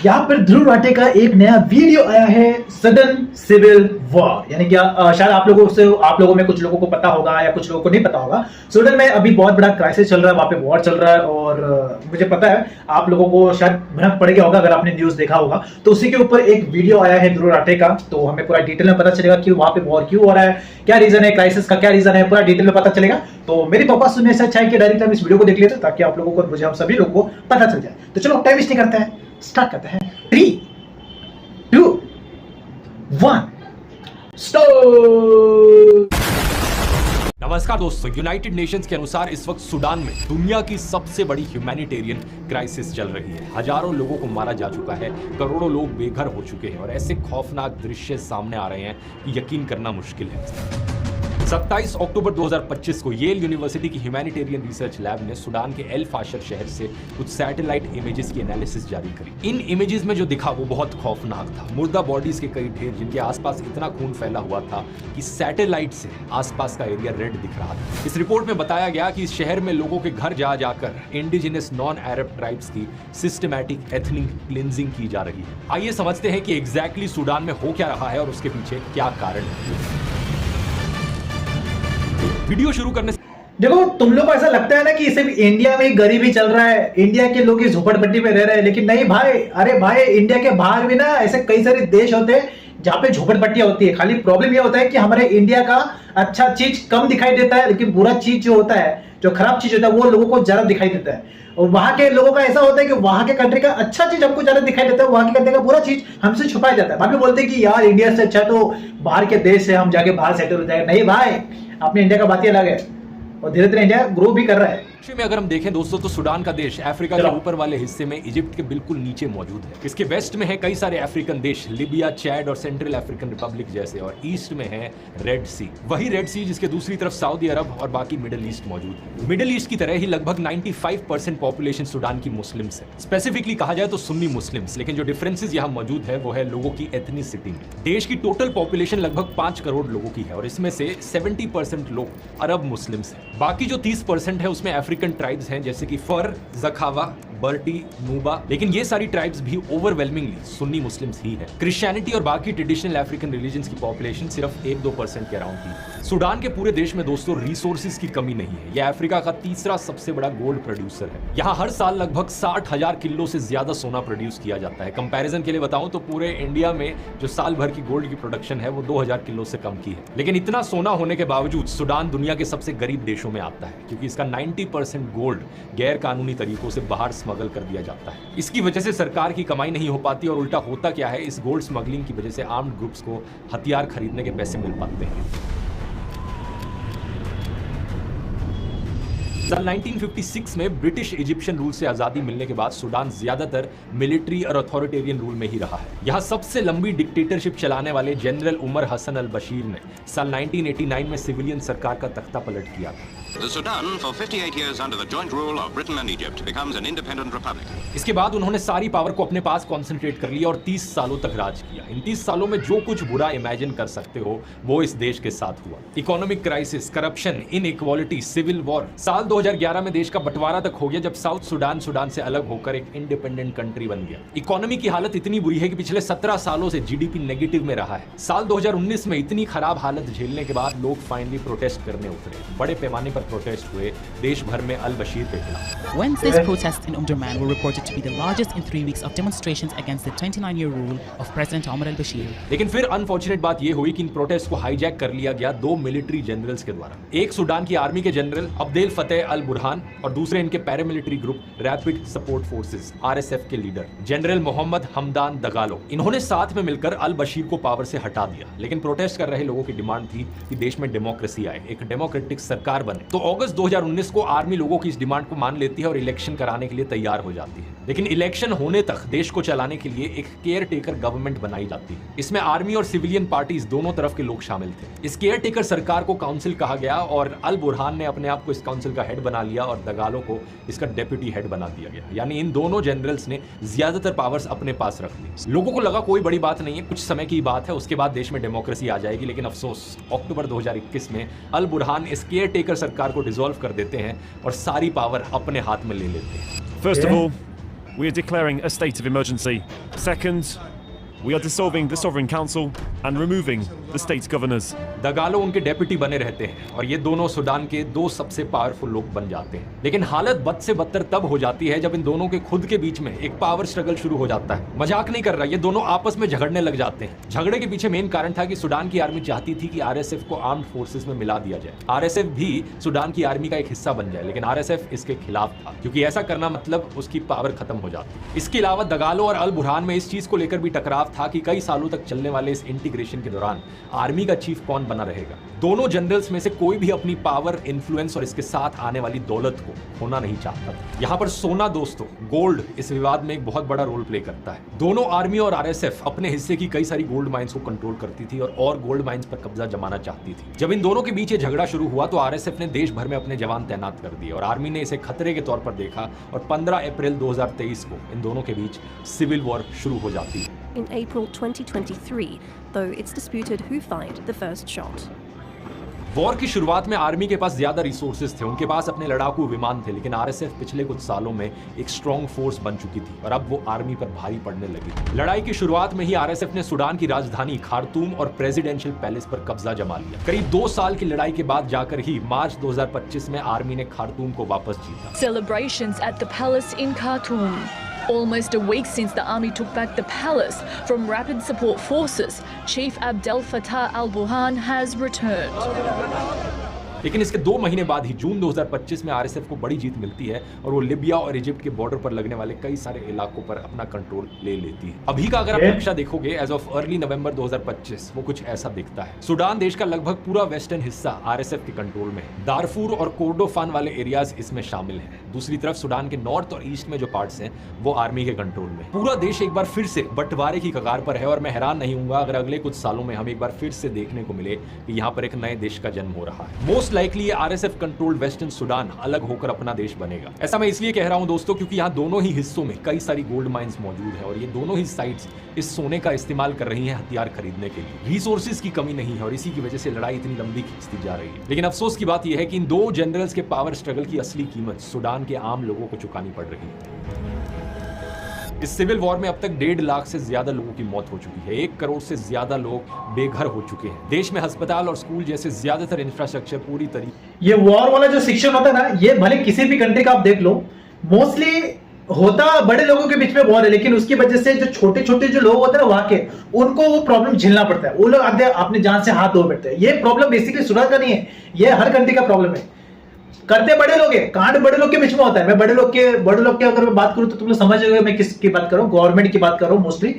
यहाँ पर ध्रुव राठे का एक नया वीडियो आया है, सडन सिविल वॉर। यानी क्या शायद आप लोगों में कुछ लोगों को पता होगा या कुछ लोगों को नहीं पता होगा। सूडान में अभी बहुत बड़ा क्राइसिस चल रहा है, वहां पे वॉर चल रहा है और मुझे पता है आप लोगों को शायद भनक पड़ गया होगा अगर आपने न्यूज देखा होगा। तो उसी के ऊपर एक वीडियो आया है ध्रुव राठे का, तो हमें पूरा डिटेल में पता चलेगा कि वहां पे वॉर क्यों हो रहा है, क्या रीजन है, क्राइसिस का क्या रीजन है, पूरा डिटेल में पता चलेगा। तो मेरी पापा सुनने से अच्छा है कि डायरेक्ट हम इस वीडियो को देख लेते ताकि आप लोगों को, मुझे, हम सभी लोगों को पता चल जाए। तो चलो टाइम वेस्ट नहीं करते हैं, स्टार्ट करते हैं। 3, 2, 1 स्टार्ट। नमस्कार दोस्तों, यूनाइटेड नेशंस के अनुसार इस वक्त सूडान में दुनिया की सबसे बड़ी ह्यूमैनिटेरियन क्राइसिस चल रही है। हजारों लोगों को मारा जा चुका है, करोड़ों लोग बेघर हो चुके हैं और ऐसे खौफनाक दृश्य सामने आ रहे हैं कि यकीन करना मुश्किल है। 27 अक्टूबर 2025 को येल यूनिवर्सिटी की ह्यूमैनिटेरियन रिसर्च लैब ने सूडान के एल फाशर शहर से कुछ सैटेलाइट इमेजेस की एनालिसिस जारी करी। इन इमेजेस में जो दिखा वो बहुत खौफनाक था। मुर्दा बॉडीज के कई ढेर जिनके आसपास इतना खून फैला हुआ था कि सैटेलाइट से आसपास का एरिया रेड दिख रहा था। इस रिपोर्ट में बताया गया कि इस शहर में लोगों के घर जा जाकर इंडिजिनस नॉन अरब ट्राइब्स की सिस्टमैटिक एथनिक क्लिंजिंग की जा रही है। आइए समझते हैं कि एग्जैक्टली सूडान में हो क्या रहा है और उसके पीछे क्या कारण है। वीडियो शुरू करने से देखो, तुम लोग को ऐसा लगता है ना कि सिर्फ इंडिया में गरीबी चल रहा है, इंडिया के लोग इस झोपड़पट्टी में रह रहे हैं, लेकिन नहीं भाई। अरे भाई, इंडिया के बाहर भी ना ऐसे कई सारे देश होते हैं जहां पे झोपड़पट्टियां होती है। खाली प्रॉब्लम ये होता है कि हमारे इंडिया का अच्छा चीज कम दिखाई देता है, लेकिन बुरा चीज जो होता है, जो खराब चीज होता है, वो लोगों को ज्यादा दिखाई देता है। और वहां के लोगों का ऐसा होता है कि वहां के कंट्री का अच्छा चीज हमको ज्यादा दिखाई देता है, वहां के कंट्री का बुरा चीज हमसे छुपाया जाता है। बाद में बोलते हैं कि यार इंडिया से अच्छा तो बाहर के देश से हम जाके बाहर सेटल हो जाएगा। नहीं भाई, अपने इंडिया का बात ही अलग है और धीरे धीरे इंडिया ग्रो भी कर रहा है। में अगर हम देखें दोस्तों तो सूडान का देश अफ्रीका के ऊपर वाले हिस्से में इजिप्ट के बिल्कुल नीचे मौजूद है। इसके वेस्ट में है कई सारे अफ्रीकन देश, लिबिया, चैड और सेंट्रल अफ्रीकन रिपब्लिक जैसे, और ईस्ट में है रेड सी। वही रेड सी जिसके दूसरी तरफ सऊदी अरब और बाकी मिडिल ईस्ट मौजूद है। मिडिल ईस्ट की तरह ही लगभग 95% पॉपुलेशन सूडान की मुस्लिम्स है। स्पेसिफिकली कहा जाए तो सुन्नी मुस्लिम्स, लेकिन जो डिफरेंसेस यहाँ मौजूद है वो है लोगों की एथनिसिटी में। देश की टोटल पॉपुलेशन लगभग 5 करोड़ लोगों की है और इसमें से 70% लोग अरब मुस्लिम्स हैं। बाकी जो 30% है उसमें अफ्रीकन ट्राइब्स हैं जैसे कि फर, जखावा, बर्टी, नूबा, लेकिन ये सारी ट्राइब्स भी ओवरवेलमिंगली सुन्नी मुस्लिम्स ही है। क्रिश्चियनिटी और बाकी ट्रेडिशनल अफ्रीकन रिलीजन्स की पॉपुलेशन सिर्फ 1-2% के अराउंड ही। सूडान के पूरे देश में दोस्तों रिसोर्सेज की कमी नहीं है। यह अफ्रीका का तीसरा सबसे बड़ा गोल्ड प्रोड्यूसर है। यहाँ हर साल लगभग 60,000 किलो से ज्यादा सोना प्रोड्यूस किया जाता है। कंपैरिजन के लिए बताऊं तो पूरे इंडिया में जो साल भर की गोल्ड की प्रोडक्शन है वो 2000 किलो से कम की है। लेकिन इतना सोना होने के बावजूद सूडान दुनिया के सबसे गरीब देशों में आता है क्योंकि इसका 90% गोल्ड गैर कानूनी तरीकों से बाहर स्मगल कर दिया जाता है। इसकी वजह से सरकार की कमाई नहीं हो पाती और उल्टा होता क्या है, इस गोल्ड स्मगलिंग की वजह से आर्म्ड ग्रुप्स को हथियार खरीदने के पैसे मिल पाते हैं। साल 1956 में ब्रिटिश इजिप्शियन रूल से आजादी मिलने के बाद सूडान ज्यादातर मिलिट्री और अथॉरिटेरियन रूल में ही रहा है। यहाँ सबसे लंबी डिक्टेटरशिप चलाने वाले जनरल उमर हसन अल बशीर ने साल 1989 में सिविलियन सरकार का तख्ता पलट किया था। The Sudan, for 58 years under the joint rule of Britain and Egypt, becomes an independent republic. इसके बाद उन्होंने सारी पावर को अपने पास कंसंट्रेट कर लिया और 30 सालों तक राज किया। इन 30 सालों में जो कुछ बुरा इमेजिन कर सकते हो वो इस देश के साथ हुआ। Economic crisis, corruption, inequality, civil war. साल 2011 में देश का बंटवारा तक हो गया जब साउथ सूडान से अलग होकर एक इंडिपेंडेंट कंट्री बन गया। इकोनॉमी की हालत इतनी बुरी है कि पिछले 17 सालों से जीडीपी नेगेटिव में रहा है। साल 2019 में इतनी खराब हालत झेलने के बाद लोग फाइनली प्रोटेस्ट करने उतरे। बड़े पैमाने पर प्रोटेस्ट हुए देश भर में अल बशीर के खिलाफ। Wednesday's protests in Omdurman were reported to be the largest in 3 weeks of demonstrations against the 29-year rule of President Omar al-Bashir. लेकिन फिर अनफॉर्चुनेट बात यह हुई कि इन प्रोटेस्ट को हाईजैक कर लिया गया 2 मिलिट्री जनरल्स के द्वारा। एक सूडान की आर्मी के जनरल अब्देल फतेह अल बुरहान और दूसरे इनके paramilitary group rapid support forces RSF के लीडर जनरल मोहम्मद हमदान दगालो। इन्होंने साथ में मिलकर अल बशीर को पावर से हटा दिया। लेकिन प्रोटेस्ट कर रहे लोगों की डिमांड थी कि देश में डेमोक्रेसी आए, एक डेमोक्रेटिक सरकार बने। तो अगस्त 2019 को आर्मी लोगों की इस डिमांड को मान लेती है और इलेक्शन कराने के लिए तैयार हो जाती है। लेकिन इलेक्शन होने तक देश को चलाने के लिए एक केयर टेकर गवर्नमेंट बनाई जाती है। इसमें आर्मी और सिविलियन पार्टीज दोनों तरफ के लोग शामिल थे। इस केयर टेकर सरकार को काउंसिल कहा गया और अल बुरहान ने अपने आप को इस काउंसिल का हेड बना लिया और दगालो को इसका डेप्यूटी हेड बना दिया गया। यानी इन दोनों जनरल्स ने ज्यादातर पावर्स अपने पास रख ली। लोगों को लगा कोई बड़ी बात नहीं है, कुछ समय की बात है, उसके बाद देश में डेमोक्रेसी आ जाएगी। लेकिन अफसोस, अक्टूबर 2021 में अल बुरहान इस केयर टेकर सरकार को डिसॉल्व कर देते हैं और सारी पावर अपने हाथ में ले लेते हैं। First of all, we are declaring a state of emergency. Second, we are dissolving the Sovereign Council and removing the state governors. दगालो उनके डेप्यूटी बने रहते हैं और ये दोनों सूडान के दो सबसे पावरफुल लोग बन जाते हैं। लेकिन हालत बद से बदतर तब हो जाती है जब इन दोनों के खुद के बीच में एक पावर स्ट्रगल शुरू हो जाता है। मजाक नहीं कर रहा, ये दोनों आपस में झगड़ने लग जाते हैं। झगड़े के पीछे मेन कारण था कि सूडान की आर्मी चाहती थी कि आरएसएफ को आर्म्ड फोर्सेस में मिला दिया जाए, आरएसएफ भी सूडान की आर्मी का एक हिस्सा बन जाए, लेकिन आरएसएफ इसके खिलाफ था क्योंकि ऐसा करना मतलब उसकी पावर खत्म हो जाती। इसके अलावा दगालो और अल बुरहान में इस चीज को लेकर भी टकराव था कि कई सालों तक चलने वाले इस इंटीग्रेशन के दौरान आर्मी का चीफ कौन बना रहेगा। दोनों जनरल्स में से कोई भी अपनी पावर, इन्फ्लुएंस और इसके साथ आने वाली दौलत को खोना नहीं चाहता था। यहाँ पर सोना दोस्तों, गोल्ड इस विवाद में एक बहुत बड़ा रोल प्ले करता है। दोनों आर्मी और आरएसएफ अपने हिस्से की कई सारी गोल्ड माइंस को कंट्रोल करती थी और गोल्ड माइंस पर कब्जा जमाना चाहती थी। जब इन दोनों के बीच ये झगड़ा शुरू हुआ तो आरएसएफ ने देश भर में अपने जवान तैनात कर दिए और आर्मी ने इसे खतरे के तौर पर देखा और 15 अप्रैल 2023 को इन दोनों के बीच सिविल वॉर शुरू हो जाती है। In April 2023, though it's disputed who fired the first shot. War की शुरुआत में आर्मी के पास ज्यादा रिसोर्सेज थे, उनके पास अपने लड़ाकू विमान थे, लेकिन आरएसएफ पिछले कुछ सालों में एक स्ट्रॉन्ग फोर्स बन चुकी थी और अब वो आर्मी पर भारी पड़ने लगी। लड़ाई की शुरुआत में ही आरएसएफ ने सूडान की राजधानी खार्तूम और प्रेसिडेंशियल पैलेस पर कब्जा जमा लिया। करीब 2 साल की लड़ाई के बाद जाकर ही मार्च 2025 में आर्मी ने खार्तूम को वापस जीता। Celebrations at the palace in Khartoum. Almost a week since the army took back the palace from Rapid Support Forces, Chief Abdel Fattah al-Burhan has returned. लेकिन इसके 2 महीने बाद ही जून 2025 में आरएसएफ को बड़ी जीत मिलती है और वो लिबिया और इजिप्ट के बॉर्डर पर लगने वाले कई सारे इलाकों पर अपना कंट्रोल ले लेती है। अभी का अगर आप नक्शा देखोगे एज ऑफ अर्ली नवंबर 2025 वो कुछ ऐसा दिखता है। सूडान देश का लगभग पूरा वेस्टर्न हिस्सा आरएसएफ के कंट्रोल में है। दारफूर और कोर्डोफान वाले एरियाज इसमें शामिल हैं। दूसरी तरफ सूडान के नॉर्थ और ईस्ट में जो पार्ट्स हैं वो आर्मी के कंट्रोल में। पूरा देश एक बार फिर से बंटवारे की कगार पर है और मैं हैरान नहीं हूंगा अगर अगले कुछ सालों में हम एक बार फिर से देखने को मिले कि यहाँ पर एक नए देश का जन्म हो रहा है। Most likely RSF controlled western Sudan अलग होकर अपना देश बनेगा। ऐसा मैं इसलिए कह रहा हूं दोस्तों क्योंकि यहाँ दोनों ही हिस्सों में कई सारी गोल्ड माइंस मौजूद है और ये दोनों ही साइट्स इस सोने का इस्तेमाल कर रही हैं हथियार खरीदने के लिए। रिसोर्सेज की कमी नहीं है और इसी की वजह से लड़ाई इतनी लंबी खींचती जा रही है। लेकिन अफसोस की बात यह है कि इन 2 जनरल्स के पावर स्ट्रगल की असली कीमत सूडान के आम लोगों को चुकानी पड़ रही है। इस सिविल वॉर में अब तक 1.5 लाख से ज्यादा लोगों की मौत हो चुकी है। 1 करोड़ से ज्यादा लोग बेघर हो चुके हैं। देश में अस्पताल और स्कूल जैसे ज्यादातर इंफ्रास्ट्रक्चर पूरी तरीके। ये वॉर वाला जो सेक्शन होता है ना, ये भले किसी भी कंट्री का आप देख लो, मोस्टली होता बड़े लोगों के बीच में वॉर है, लेकिन उसकी वजह से जो छोटे छोटे जो लोग होते हैं ना वहां के, उनको वो प्रॉब्लम झेलना पड़ता है। वो लोग अपने जान से हाथ धो बैठते हैं। ये प्रॉब्लम बेसिकली सूडान का नहीं है, ये हर कंट्री का प्रॉब्लम है। करते बड़े लोग हैं, कांड बड़े लोग के बीच में होता है। मैं बड़े लोग के अगर मैं बात करूं तो तुम लोग समझ जाओगे मैं किसकी बात कर रहा हूं। गवर्नमेंट की बात कर रहा हूं। मोस्टली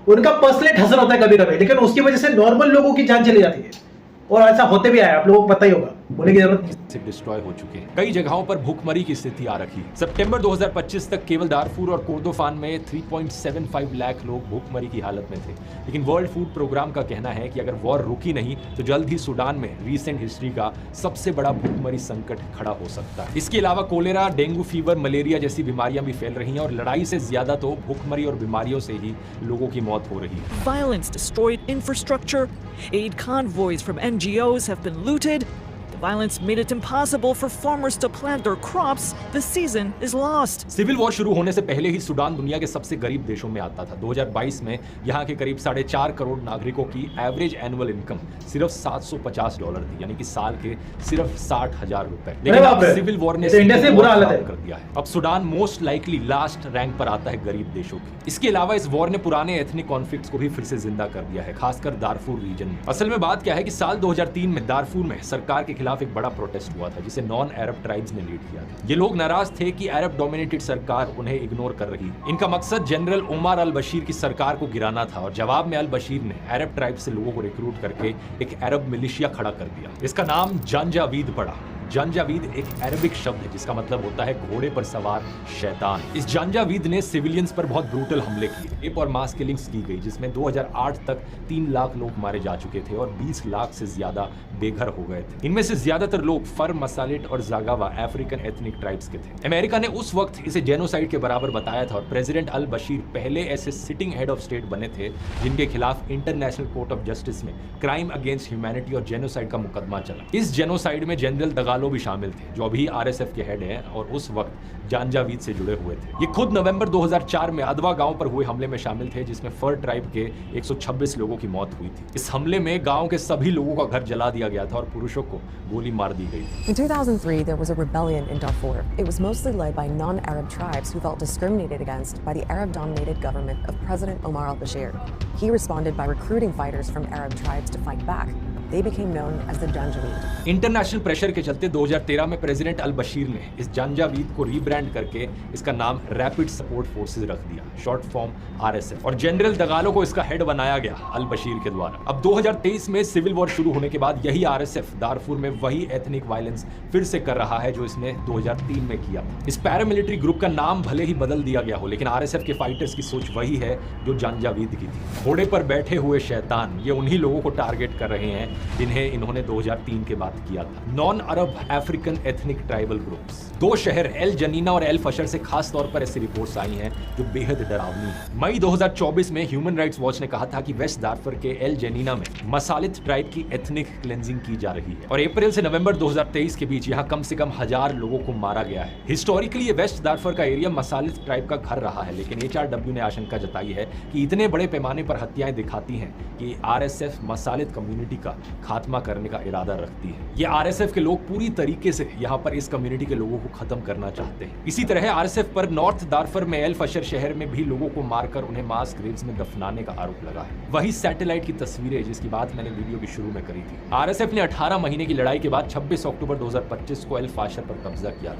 उनका पर्सनल ठसर होता है कभी कभी, लेकिन उसकी वजह से नॉर्मल लोगों की जान चली जाती है और ऐसा होते भी आया, आप लोगों को पता ही होगा, बोलने की जरूरत नहीं। से डिस्ट्रॉय हो चुके हैं। कई जगहों पर भूखमरी की स्थिति आ रखी है। सितंबर 2025 तक केवल दारफूर और कोर्दोफान में 3.75 लाख लोग भूखमरी की हालत में थे। लेकिन वर्ल्ड फूड प्रोग्राम का कहना है कि अगर वॉर रुकी नहीं तो जल्द ही सूडान में रीसेंट हिस्ट्री का सबसे बड़ा भूखमरी संकट खड़ा हो सकता है। इसके अलावा कोलेरा, डेंगू फीवर, मलेरिया जैसी बीमारियां भी फैल रही हैं और लड़ाई से ज्यादा तो भूखमरी और बीमारियों से ही लोगों की मौत हो रही है। Violence destroyed infrastructure. Aid convoys from NGOs have been looted. The violence made it impossible for farmers to plant their crops. The season is lost. Civil war शुरू होने से पहले ही सूडान दुनिया के सबसे गरीब देशों में आता था। 2022 में यहाँ के करीब 4.5 करोड़ नागरिकों की एवरेज एनुअल इनकम सिर्फ $750 थी, यानी कि साल के सिर्फ 60,000 रुपए। लेकिन अब सिविल वॉर ने इंडिया से बुरा हालत कर दिया है। अब Sudan most likely last rank पर आता है गरीब देशों की। इसके अलावा इस वॉर ने पुराने एथनिक कॉन्फ्लिक्ट्स को भी फिर से जिंदा कर दिया है, खासकर दारफूर रीजन में। असल में बात क्या है कि साल 2003 में दारफूर में सरकार के खिलाफ एक बड़ा प्रोटेस्ट हुआ था जिसे नॉन अरब ट्राइब्स ने लीड किया था। ये लोग नाराज थे कि अरब डोमिनेटेड सरकार उन्हें इग्नोर कर रही है। इनका मकसद जनरल उमर अल बशीर की सरकार को गिराना था और जवाब में अल बशीर ने अरब ट्राइब से लोगों को रिक्रूट करके एक अरब मिलिशिया खड़ा कर दिया। इसका नाम जंजावीद पड़ा। जंजावीद एक अरबिक शब्द है जिसका मतलब होता है घोड़े पर सवार शैतान। इस जंजावीद ने सिविलियंस पर बहुत ब्रूटल हमले किए, रेप और मास किलिंग्स की गई, जिसमें 2008 तक 3 लाख लोग मारे जा चुके थे और 20 लाख से ज्यादा बेघर हो गए थे। इनमें से ज्यादातर लोग फर, मसालेट और जागावा अफ्रीकन एथनिक ट्राइब्स के थे। अमेरिका ने उस वक्त इसे जेनोसाइड के बराबर बताया था और प्रेसिडेंट अल बशीर पहले ऐसे सिटिंग हेड ऑफ स्टेट बने थे जिनके खिलाफ इंटरनेशनल कोर्ट ऑफ जस्टिस में क्राइम अगेंस्ट ह्यूमैनिटी और जेनोसाइड का मुकदमा चला। इस जेनोसाइड में जनरल दगालो दगालो भी शामिल थे जो अभी आरएसएफ के हेड हैं और उस वक्त जानजावीद से जुड़े हुए थे। ये खुद नवंबर 2004 में अदवा गांव पर हुए हमले में शामिल थे जिसमें फर ट्राइब के 126 लोगों की मौत हुई थी। इस हमले में गांव के सभी लोगों का घर जला दिया गया था और पुरुषों को गोली मार दी गई थी। In 2003, there was a rebellion in Darfur. It was mostly led by non-Arab tribes who felt discriminated against by the Arab-dominated government of President Omar al-Bashir. He responded by recruiting fighters from Arab tribes to fight back. They became known as the Janjaweed. International pressure के चलते 2013 में president अल बशीर ने इस जानजावीद को rebrand करके इसका नाम rapid support forces रख दिया, शॉर्ट फॉर्म आरएसएफ, और जनरल दगालो को इसका हेड बनाया गया अल बशीर के द्वारा। अब 2023 में सिविल वॉर शुरू होने के बाद यही आरएसएफ दारफुर में वही एथनिक वायलेंस फिर से कर रहा है जो इसने 2003 में किया। इस पैरामिलिट्री ग्रुप का नाम भले ही बदल दिया गया हो लेकिन आरएसएफ के फाइटर्स की सोच वही है जो जानजावीद की थी। घोड़े पर बैठे हुए शैतान, ये उन्हीं लोगों को टारगेट कर रहे हैं जिन्हें इन्होंने 2003 के बाद किया था। नॉन अरब अफ्रीकन एथनिक ट्राइबल ग्रुप्स। 2 शहर एल जनीना और एल फशर से खास तौर पर ऐसी रिपोर्ट्स आई हैं जो बेहद डरावनी है। मई 2024 में ह्यूमन राइट्स वॉच ने कहा था कि वेस्ट दारफर के एल जनीना में मसालित ट्राइब की एथनिक क्लेंजिंग की जा रही है और अप्रैल से नवंबर 2023 के बीच यहाँ कम से कम 1000 लोगों को मारा गया है। हिस्टोरिकली ये वेस्ट दारफर का एरिया मसालित ट्राइब का घर रहा है लेकिन HRW ने आशंका जताई है कि इतने बड़े पैमाने पर हत्याएं दिखाती हैं कि आरएसएफ मसालित कम्युनिटी का खात्मा करने का इरादा रखती है। ये आरएसएफ के लोग पूरी तरीके से यहाँ पर इस कम्युनिटी के लोगों को खत्म करना चाहते हैं। इसी तरह आरएसएफ पर नॉर्थ दारफर में एल फशर शहर में भी लोगों को मारकर उन्हें मास ग्रेव्स में दफनाने का आरोप लगा है। वही सैटेलाइट की तस्वीरें जिसकी बात मैंने वीडियो के शुरू में करी थी। आरएसएफ ने 18 महीने की लड़ाई के बाद 26 अक्टूबर 2025 को एल फाशर पर कब्जा किया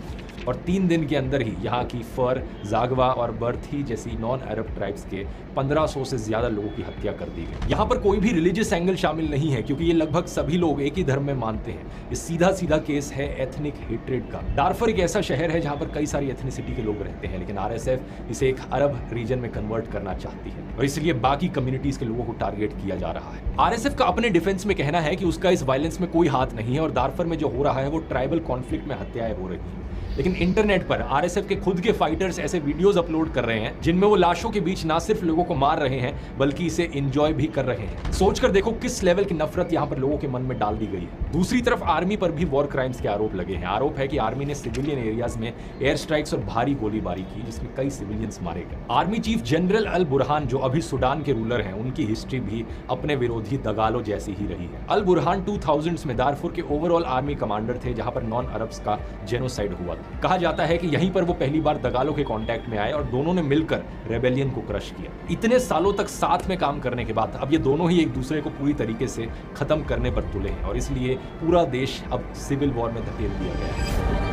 और 3 दिन के अंदर ही यहाँ की फर, जागवा और बर्थी जैसी नॉन अरब ट्राइब्स के 1500 से ज्यादा लोगों की हत्या कर दी गई। यहाँ पर कोई भी रिलीजियस एंगल शामिल नहीं है क्योंकि ये लगभग सभी लोग एक ही धर्म में मानते हैं। ये सीधा सीधा केस है एथनिक हेट्रेड का। दारफर एक ऐसा शहर है जहाँ पर कई सारी एथनिसिटी के लोग रहते हैं लेकिन आरएसएफ इसे एक अरब रीजन में कन्वर्ट करना चाहती है और इसलिए बाकी कम्युनिटीज के लोगों को टारगेट किया जा रहा है। आरएसएफ का अपने डिफेंस में कहना है कि उसका इस वायलेंस में कोई हाथ नहीं है और दारफर में जो हो रहा है वो ट्राइबल कॉन्फ्लिक्ट में हत्याएं हो रही हैं। लेकिन इंटरनेट पर आरएसएफ के खुद के फाइटर्स ऐसे वीडियोस अपलोड कर रहे हैं जिनमें वो लाशों के बीच ना सिर्फ लोगों को मार रहे हैं बल्कि इसे एंजॉय भी कर रहे हैं। सोचकर देखो किस लेवल की नफरत यहाँ पर लोगों के मन में डाल दी गई है। दूसरी तरफ आर्मी पर भी वॉर क्राइम्स के आरोप लगे हैं। आरोप है कि आर्मी ने सिविलियन एरियाज में एयर स्ट्राइक्स और भारी गोलीबारी की जिसमें कई सिविलियंस मारे गए। आर्मी चीफ जनरल अल बुरहान जो अभी सूडान के रूलर हैं उनकी हिस्ट्री भी अपने विरोधी दगालो जैसी ही रही है। अल बुरहान 2000s में दारफुर के ओवरऑल आर्मी कमांडर थे जहां पर नॉन अरब्स का जेनोसाइड हुआ था। कहा जाता है कि यहीं पर वो पहली बार दगालो के कांटेक्ट में आए और दोनों ने मिलकर रेबेलियन को क्रश किया। इतने सालों तक साथ में काम करने के बाद अब ये दोनों ही एक दूसरे को पूरी तरीके से खत्म करने पर तुले हैं और इसलिए पूरा देश अब सिविल वॉर में धकेल दिया गया है।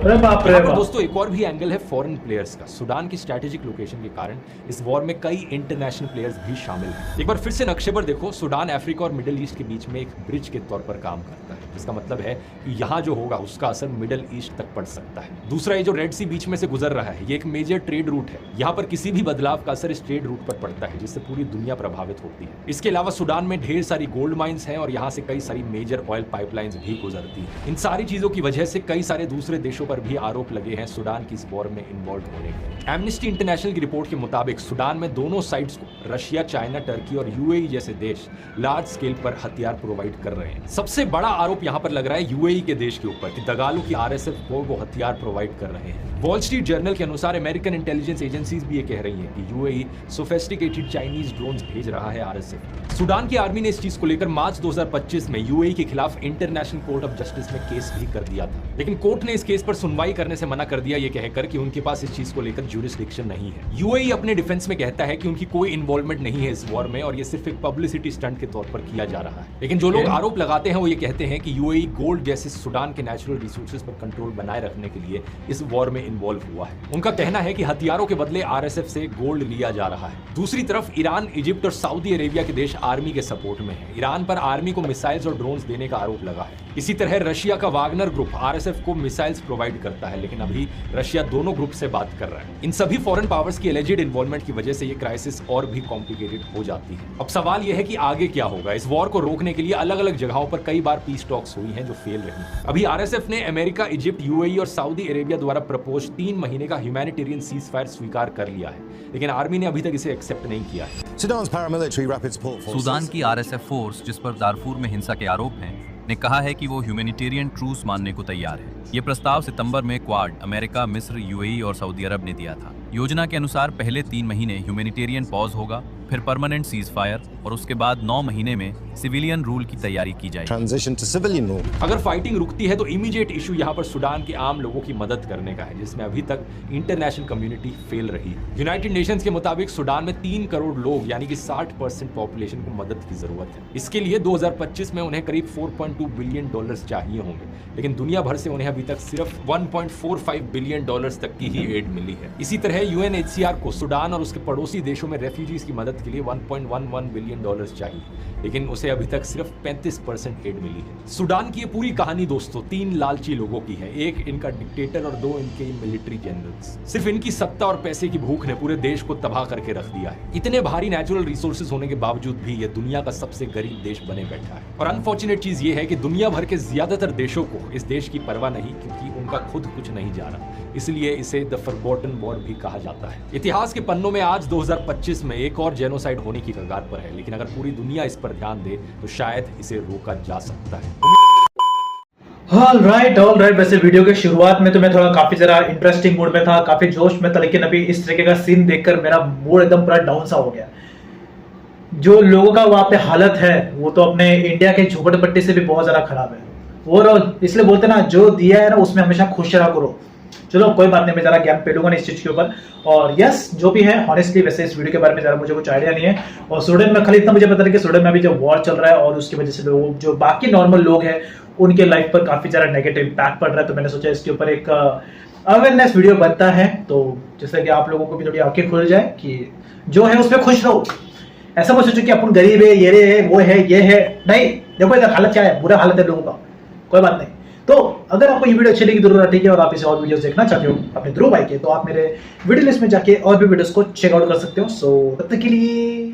दोस्तों एक और भी एंगल है फॉरेन प्लेयर्स का। सूडान की स्ट्रैटेजिक लोकेशन के कारण इस वॉर में कई इंटरनेशनल प्लेयर्स भी शामिल हैं। एक बार फिर से नक्शे पर देखो, सूडान अफ्रीका और मिडिल ईस्ट के बीच में एक ब्रिज के तौर पर काम करता है जिसका मतलब है कि यहाँ जो होगा उसका असर मिडिल ईस्ट तक पड़ सकता है। दूसरा ये जो रेड सी बीच में से गुजर रहा है ये एक मेजर ट्रेड रूट है। यहाँ पर किसी भी बदलाव का असर इस ट्रेड रूट पर पड़ता है जिससे पूरी दुनिया प्रभावित होती है। इसके अलावा सूडान में ढेर सारी गोल्ड माइंस हैं और यहाँ से कई सारी मेजर ऑयल पाइपलाइंस भी गुजरती हैं। इन सारी चीजों की वजह से कई सारे दूसरे देशों पर भी आरोप लगे हैं सूडान की इस वॉर में इन्वॉल्व होने के। एमनेस्टी इंटरनेशनल की रिपोर्ट के मुताबिक सूडान में दोनों साइड्स को रशिया, चाइना, टर्की और यूएई जैसे देश लार्ज स्केल पर हथियार प्रोवाइड कर रहे हैं। सबसे बड़ा आरोप यहाँ पर लग रहा है यूएई के देश के ऊपर कि दगालो की आरएसएफ को वो हथियार प्रोवाइड कर रहे हैं। वॉल स्ट्रीट जर्नल के अनुसार अमेरिकन इंटेलिजेंस एजेंसीज भी ये कह रही हैं कि यूएई सोफिस्टिकेटेड चाइनीज ड्रोन्स भेज रहा है आरएसएफ। सूडान की आर्मी ने इस चीज को लेकर मार्च 2025 में यूएई के खिलाफ इंटरनेशनल कोर्ट ऑफ जस्टिस में केस भी कर दिया था लेकिन कोर्ट ने इस केस पर सुनवाई करने से मना कर दिया ये कहकर कि उनके पास इस चीज को लेकर ज्यूरिसडिक्शन नहीं है। यूएई अपने डिफेंस में कहता है कि उनकी कोई इन्वॉल्वमेंट नहीं है इस वॉर में और ये सिर्फ एक पब्लिसिटी स्टंट के तौर पर किया जा रहा है। लेकिन जो लोग आरोप लगाते हैं वो ये कहते हैं कि यूएई गोल्ड जैसे सूडान के नेचुरल रिसोर्सेज पर कंट्रोल बनाए रखने के लिए इस वॉर में इन्वॉल्व हुआ है। उनका कहना है कि हथियारों के बदले आरएसएफ से गोल्ड लिया जा रहा है। दूसरी तरफ ईरान, इजिप्ट और सऊदी अरेबिया के देश आर्मी के सपोर्ट में है। ईरान पर आर्मी को मिसाइल्स और ड्रोन्स देने का आरोप लगा है। इसी तरह रशिया का वागनर ग्रुप आरएसएफ को मिसाइल्स प्रोवाइड करता है लेकिन अभी रशिया दोनों ग्रुप से बात कर रहा है। इन सभी फॉरेन पावर्स की एलिजिड इन्वॉल्वमेंट की वजह से ये क्राइसिस और भी कॉम्प्लिकेटेड हो जाती है। अब सवाल यह है कि आगे क्या होगा। इस वॉर को रोकने के लिए अलग अलग जगहों पर कई बार पीस टॉक्स हुई हैं जो फेल रही। अभी आरएसएफ ने अमेरिका, इजिप्ट, यूएई और सऊदी अरेबिया द्वारा प्रपोज 3 महीने का ह्यूमैनिटेरियन सीज फायर स्वीकार कर लिया है लेकिन आर्मी ने अभी तक इसे एक्सेप्ट नहीं किया है। सूडान की आरएसएफ फोर्स जिस पर दारफूर में हिंसा के आरोप हैं ने कहा है कि वो ह्यूमैनिटेरियन ट्रूस मानने को तैयार है। ये प्रस्ताव सितंबर में क्वाड, अमेरिका, मिस्र, यूएई और सऊदी अरब ने दिया था। योजना के अनुसार पहले 3 महीने ह्यूमैनिटेरियन पॉज होगा, फिर परमानेंट सीज फायर और उसके बाद 9 महीने में सिविलियन रूल की तैयारी की जाएगी। Transition to civilian rule. अगर फाइटिंग रुकती है तो इमीडिएट इशू यहाँ पर सूडान के आम लोगों की मदद करने का है, जिसमें अभी तक इंटरनेशनल कम्युनिटी फेल रही है। यूनाइटेड नेशंस के मुताबिक सूडान में 3 करोड़ लोग यानी कि 60% पॉपुलेशन को मदद की जरूरत है। इसके लिए 2025 में उन्हें करीब $4.2 बिलियन चाहिए होंगे, लेकिन दुनिया भर से उन्हें अभी तक सिर्फ $1.45 बिलियन तक की ही एड मिली है। इसी तरह यूएनएचसीआर को सूडान और उसके पड़ोसी देशों में रेफ्यूजीज की मदद के लिए $1.11 बिलियन चाहिए, लेकिन उसे अभी तक सिर्फ 35% एड मिली है। सूडान की ये पूरी कहानी दोस्तों 3 लालची लोगों की है, एक इनका डिक्टेटर और 2 इनके मिलिट्री जनरल्स। सिर्फ इनकी सत्ता और पैसे की भूख ने पूरे देश को तबाह करके रख दिया है। इतने भारी नेचुरल रिसोर्सेज होने के बावजूद भी ये दुनिया का सबसे गरीब देश बने बैठा है। और अनफॉर्चुनेट चीज ये है कि दुनिया भर के ज्यादातर देशों को इस देश की परवाह नहीं, क्योंकि उनका खुद कुछ नहीं जा रहा, इसलिए इसे द फॉरगॉटन वॉर भी कहा जाता है। इतिहास के पन्नों में आज 2025 में एक और जेनोसाइड होने की कगार पर है, लेकिन अगर पूरी दुनिया इस पर ध्यान दे तो शायद इसे रोका जा सकता है। All right. वैसे वीडियो के शुरुआत में तो मैं थोड़ा काफी जरा इंटरेस्टिंग मूड में था, काफी जोश में था, लेकिन अभी इस तरीके का सीन देखकर मेरा मूड एकदम पूरा डाउन सा हो गया। जो लोगों का वहां पे हालत है वो तो अपने इंडिया के झोपड़पट्टी से भी बहुत ज्यादा खराब है। और इसलिए बोलते ना, जो दिया है ना उसमें हमेशा खुश रहा करो। चलो कोई बात नहीं, मैं जरा ज्ञान पेलूंगा ना इस चीज के ऊपर। और यस, जो भी है ऑनेस्टली वैसे इस वीडियो के बारे में जरा मुझे कुछ आइडिया नहीं है। और सूडान में खाली इतना मुझे पता है कि सूडान में अभी जो वॉर चल रहा है और उसकी वजह से लोग, जो बाकी नॉर्मल लोग हैं, उनके लाइफ पर काफी ज्यादा नेगेटिव इम्पैक्ट पड़ रहा है। तो मैंने सोचा इसके ऊपर एक अवेयरनेस वीडियो बनता है, तो जैसे कि आप लोगों को भी थोड़ी आंखें खुल जाए कि जो है उसमें खुश रहो। ऐसा मत सोचो कि अपन गरीब है, ये है, वो है, ये है। नहीं, देखो इधर हालत क्या है, बुरा हालत है लोगों का। कोई बात नहीं। तो अगर आपको ये वीडियो अच्छी लगी जरूर ठीक है, और आप इसे और वीडियोस देखना चाहते हो अपने ध्रुव भाई के, तो आप मेरे वीडियो लिस्ट में जाके और भी वीडियोस को चेकआउट कर सकते हो। सो तब तक के लिए